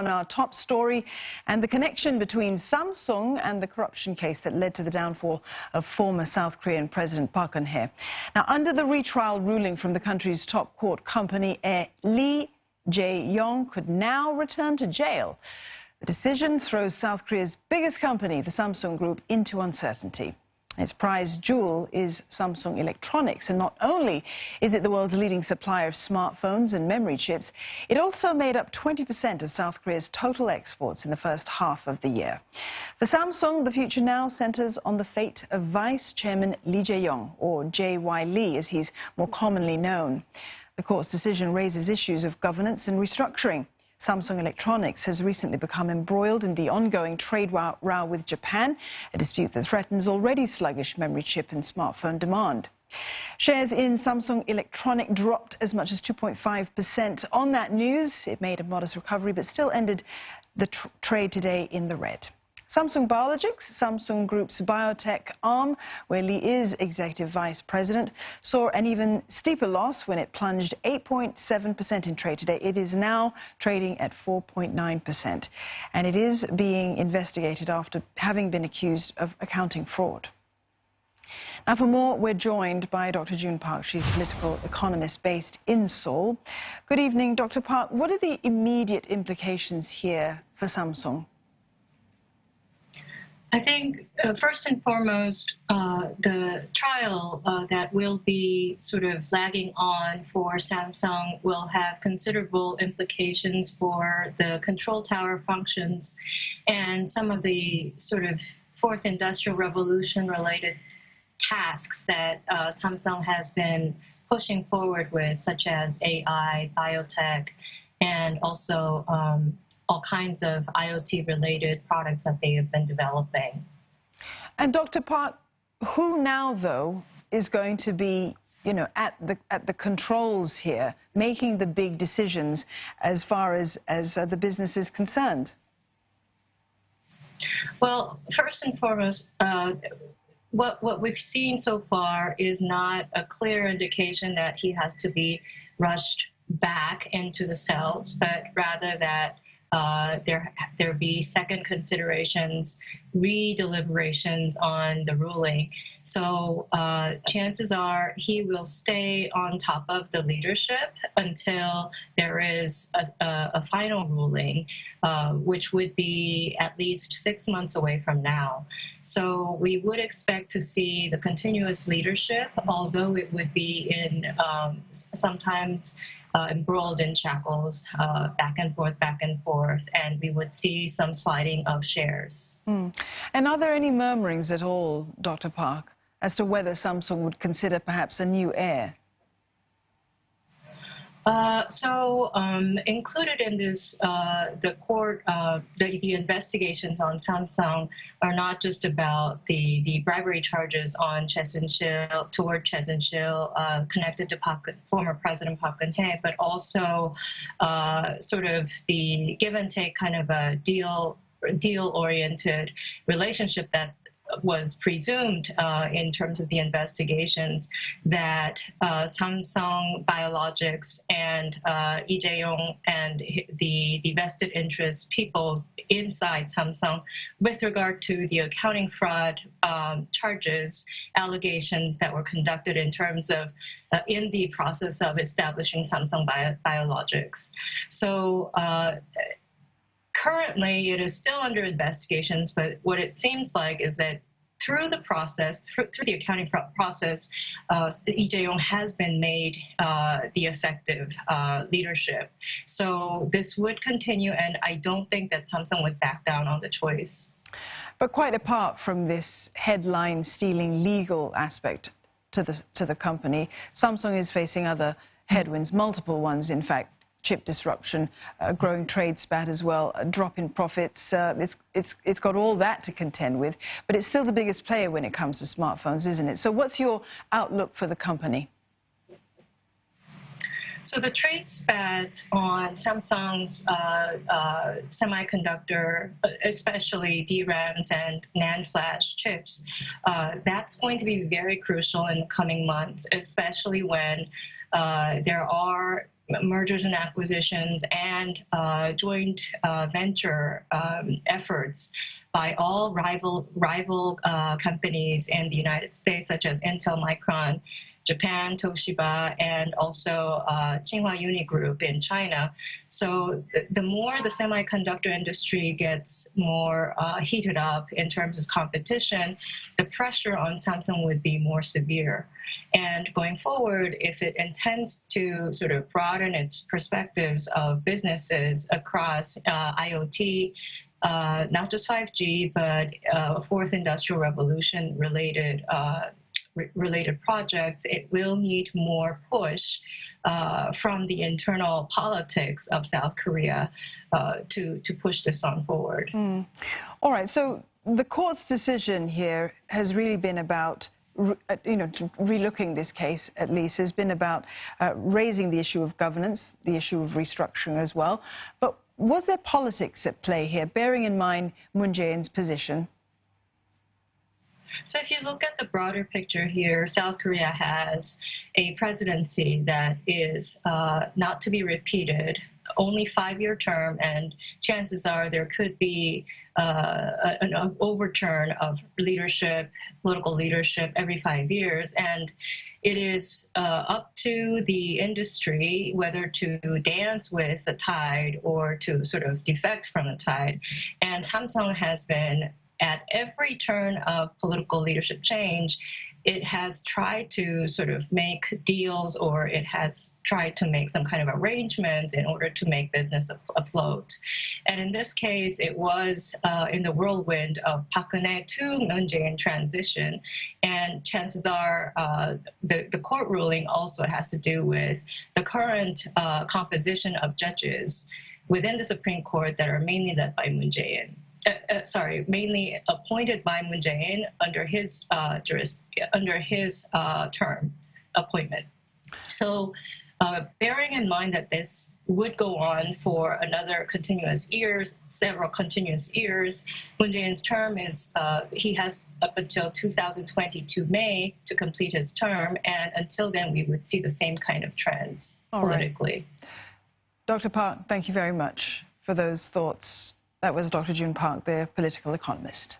on our top story and the connection between Samsung and the corruption case that led to the downfall of former South Korean President Park Geun-hye. Now, under the retrial ruling from the country's top court, company heir Lee Jae-yong could now return to jail. The decision throws South Korea's biggest company, the Samsung Group, into uncertainty. Its prized jewel is Samsung Electronics, and not only is it the world's leading supplier of smartphones and memory chips, it also made up 20% of South Korea's total exports in the first half of the year. For Samsung, the future now centers on the fate of Vice Chairman Lee Jae-yong, or J.Y. Lee as he's more commonly known. The court's decision raises issues of governance and restructuring. Samsung Electronics has recently become embroiled in the ongoing trade row with Japan, a dispute that threatens already sluggish memory chip and smartphone demand. Shares in Samsung Electronics dropped as much as 2.5%. On that news, it made a modest recovery, but still ended the trade today in the red. Samsung Biologics, Samsung Group's biotech arm, where Lee is executive vice president, saw an even steeper loss when it plunged 8.7% in trade today. It is now trading at 4.9%, and it is being investigated after having been accused of accounting fraud. Now, for more, we're joined by Dr. June Park. She's a political economist based in Seoul. Good evening, Dr. Park. What are the immediate implications here for Samsung? I think, first and foremost, the trial that will be sort of lagging on for Samsung will have considerable implications for the control tower functions and some of the sort of fourth industrial revolution related tasks that Samsung has been pushing forward with, such as AI, biotech, and also all kinds of IoT-related products that they have been developing. And Dr. Park, who now, though, is going to be, at the controls here, making the big decisions as far as the business is concerned? Well, first and foremost, what we've seen so far is not a clear indication that he has to be rushed back into the cells, but rather that there be second considerations, re-deliberations on the ruling. So chances are he will stay on top of the leadership until there is a final ruling, which would be at least 6 months away from now. So we would expect to see the continuous leadership, although it would be in sometimes embroiled in shackles, back and forth, and we would see some sliding of shares. And are there any murmurings at all, Dr. Park, as to whether Samsung would consider perhaps a new heir? Included in this, the court, the investigations on Samsung are not just about the bribery charges on toward Choi Soon-sil, connected to former President Park Geun-hye, but also sort of the give and take kind of a deal-oriented relationship that was presumed in terms of the investigations that Samsung Biologics and Lee Jae-yong and the vested interest people inside Samsung with regard to the accounting fraud charges, allegations that were conducted in terms of in the process of establishing Samsung Biologics. So currently, it is still under investigations, but what it seems like is that through the process, through the accounting process, Lee Jae-yong has been made the effective leadership. So this would continue, and I don't think that Samsung would back down on the choice. But quite apart from this headline-stealing legal aspect to the company, Samsung is facing other headwinds, multiple ones, in fact. Chip disruption, growing trade spat as well, a drop in profits. It's got all that to contend with, but it's still the biggest player when it comes to smartphones, isn't it? So what's your outlook for the company? So the trade spat on Samsung's semiconductor, especially DRAMs and NAND flash chips, that's going to be very crucial in the coming months, especially when there are mergers and acquisitions and joint venture efforts by all rival companies in the United States, such as Intel, Micron, Japan, Toshiba, and also Tsinghua Uni Group in China. So the more the semiconductor industry gets more heated up in terms of competition, the pressure on Samsung would be more severe. And going forward, if it intends to sort of broaden its perspectives of businesses across IoT, not just 5G, but fourth industrial revolution related projects, it will need more push from the internal politics of South Korea to push this on forward. All right, so the court's decision here has really been about relooking this case, at least, has been about raising the issue of governance, the issue of restructuring as well. But was there politics at play here, bearing in mind Moon Jae-in's position? So if you look at the broader picture here, South Korea has a presidency that is not to be repeated, only 5-year term, and chances are there could be an overturn of leadership, political leadership every 5 years. And it is up to the industry whether to dance with the tide or to sort of defect from the tide. And Samsung has been, at every turn of political leadership change, it has tried to sort of make deals, or it has tried to make some kind of arrangements in order to make business afloat. And in this case, it was in the whirlwind of Park Geun-hye to Moon Jae-in transition. And chances are the court ruling also has to do with the current composition of judges within the Supreme Court that are mainly led by Moon Jae-in. Mainly appointed by Moon Jae-in under his term appointment. So, bearing in mind that this would go on for another several continuous years, Moon Jae-in's term is he has up until 2022 May to complete his term, and until then we would see the same kind of trends politically. Dr. Park, thank you very much for those thoughts. That was Dr. June Park, the political economist.